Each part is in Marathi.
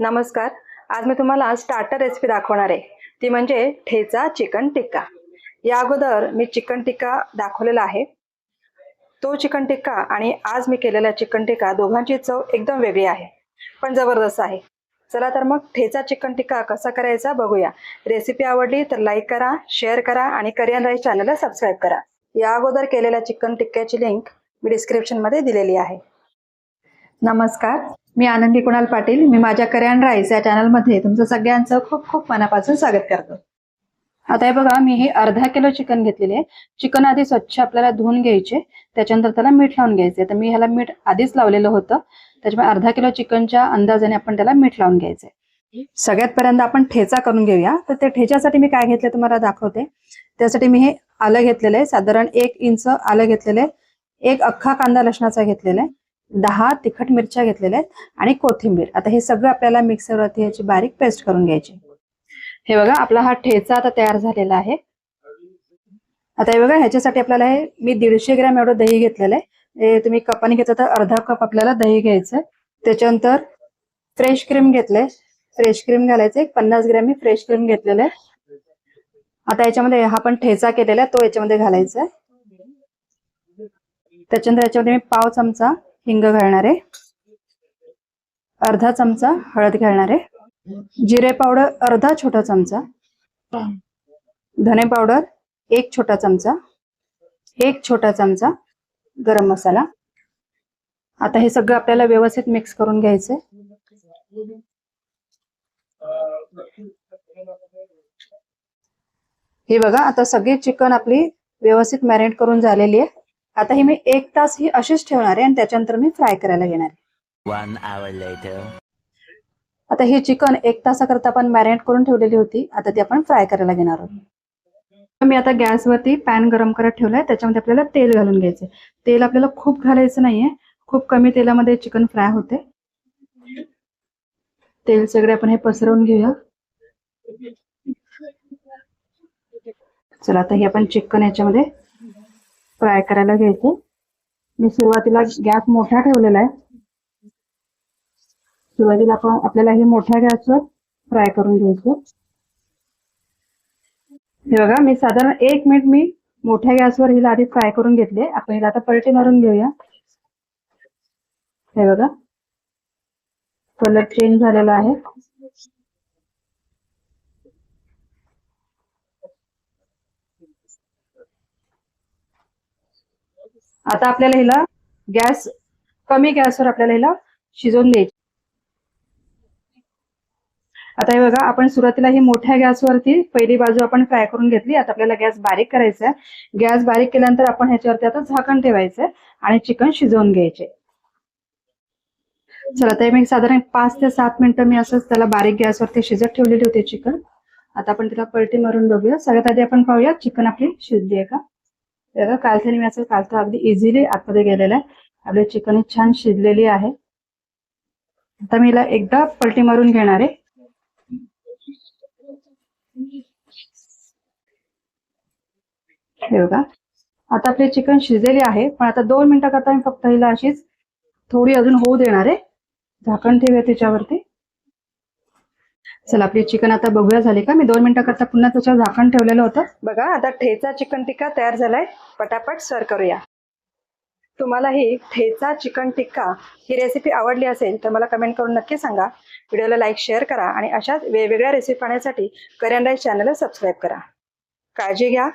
नमस्कार. आज मी तुम्हाला स्टार्टर रेसिपी दाखवणार आहे. ती म्हणजे ठेचा चिकन टिक्का. या अगोदर मी चिकन टिक्का दाखवलेला आहे. तो चिकन टिक्का आणि आज मी केलेला चिकन टिक्का दोघांची चव एकदम वेगळी आहे, पण जबरदस्त आहे. चला तर मग ठेचा चिकन टिक्का कसा करायचा बघूया. रेसिपी आवडली तर लाईक करा, शेअर करा आणि करियन राईस चॅनलला सबस्क्राईब करा. या अगोदर केलेल्या चिकन टिक्क्याची लिंक मी डिस्क्रिप्शनमध्ये दिलेली आहे. नमस्कार, मी आनंदी कुणाल पाटील. मी माझ्या करियन राईस या चॅनलमध्ये तुमचं सगळ्यांचं खूप खूप मनापासून स्वागत करतो. आता हे बघा, मी हे अर्धा किलो चिकन घेतलेले आहे. चिकन आधी स्वच्छ आपल्याला धुवून घ्यायचे, त्याच्यानंतर त्याला मीठ लावून घ्यायचे. तर मी ह्याला मीठ आधीच लावलेलं होतं, त्याच्यामुळे अर्धा किलो चिकनच्या अंदाजाने आपण त्याला मीठ लावून घ्यायचंय. सगळ्यात पहिल्यांदा आपण ठेचा करून घेऊया. तर त्या ठेच्यासाठी मी काय घेतलं तुम्हाला दाखवते. त्यासाठी मी हे आलं घेतलेलं आहे, साधारण 1 इंच आलं घेतलेलं आहे. 1 अख्खा कांदा लसणाचा घेतलेला आहे. 10 तिखट मिरच्या घेतलेल्या आहेत आणि कोथिंबीर. आता हे सगळं आपल्याला मिक्सरवरती याची बारीक पेस्ट करून घ्यायची. हे बघा, आपला हा ठेचा आता तयार झालेला आहे. आता हे बघा, ह्याच्यासाठी आपल्याला हे मी 150 ग्रॅम एवढं दही घेतलेलं आहे. तुम्ही कपाने घेतलं तर अर्धा कप आपल्याला दही घ्यायचं. त्याच्यानंतर फ्रेश क्रीम घेतलंय, फ्रेश क्रीम घालायचं. 50 ग्रॅम मी फ्रेश क्रीम घेतलेलं आहे. आता याच्यामध्ये हा पण ठेचा केलेला आहे तो याच्यामध्ये घालायचा आहे. त्याच्यानंतर याच्यामध्ये मी पाव चमचा हिंग घालणार आहे, अर्धा चमचा हळद घालणार आहे, जिरे पावडर अर्धा छोटा चमचा, धने पावडर 1 छोटा चमचा, 1 छोटा चमचा गरम मसाला. आता हे सगळं आपल्याला व्यवस्थित मिक्स करून घ्यायचंय. हे बघा, आता सगळी चिकन आपली व्यवस्थित मॅरिनेट करून झालेली आहे. आता ही मी 1 तास ही अशीच ठेवणार आहे आणि त्याच्यानंतर मी फ्राय करायला घेणार आहे. 1 hour later. आता ही चिकन 1 तासाकरता आपण मॅरिनेट करून ठेवलेली होती. आता ती आपण फ्राय करायला घेणार आहोत. मी आता गॅसवरती पॅन गरम करत ठेवलाय. त्याच्यामध्ये आपल्याला तेल घालून घ्यायचे. तेल आपल्याला खूप घालायचं नाहीये, खूप कमी तेलामध्ये चिकन फ्राय होते. तेल सगळे आपण हे पसरवून घेऊया. चला, आता हे आपण चिकन याच्यामध्ये फ्राय करायला घ्यायचं. मी सुरुवातीला गॅस मोठा ठेवलेला आहे. सुरुवातीला आपल्याला हे मोठ्या गॅसवर फ्राय करून घ्यायचं. हे बघा, मी साधारण 1 मिनिट मी मोठ्या गॅसवर हिला आधी फ्राय करून घेतले. आपण हिला आता पलटी मारून घेऊया. हे बघा, कलर चेंज झालेला आहे. आता आपल्याला हिला कमी गॅसवर आपल्याला हिला शिजवून द्यायची. आता हे बघा, आपण सुरुवातीला ही मोठ्या गॅसवरती पहिली बाजू आपण फ्राय करून घेतली. आता आपल्याला गॅस बारीक करायचा आहे. गॅस बारीक केल्यानंतर आपण ह्याच्यावरती आता झाकण ठेवायचंय आणि चिकन शिजवून घ्यायचे. चला, तर मी साधारण 5 ते 7 मिनिटं मी असंच त्याला बारीक गॅसवरती शिजत ठेवलेली होती चिकन. आता आपण तिला पलटी मारून बघूया. सगळ्यात आधी आपण पाहूया चिकन आपली शिजली आहे का. बघा, कालथानी मी असं कालतो अगदी इझिली आतमध्ये गेलेलं आहे. आपली चिकन छान शिजलेली आहे. आता मी हिला एकदा पलटी मारून घेणार आहे. हे बघा, आता आपली चिकन शिजलेली आहे, पण आता 2 मिनिटाकरता मी फक्त हिला अशीच थोडी अजून होऊ देणार आहे. झाकण ठेवूया त्याच्यावरती. चला, आपली चिकन आता बघूया झाली का. मी 2 मिनिटाकरता पुन्हा त्याच्यावर झाकण ठेवलेलं होतं. बघा, आता ठेचा चिकन टिक्का तयार झालाय. पटापट सर्व करूया. तुम्हाला ही ठेचा चिकन टिक्का ही रेसिपी आवडली असेल तर मला कमेंट करून नक्की सांगा. व्हिडिओला लाईक शेअर करा आणि अशाच वेगवेगळ्या रेसिपी पाहण्यासाठी करियन राईस चॅनलला सबस्क्राईब करा. काळजी घ्या,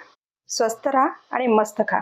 स्वस्थ राहा आणि मस्त खा.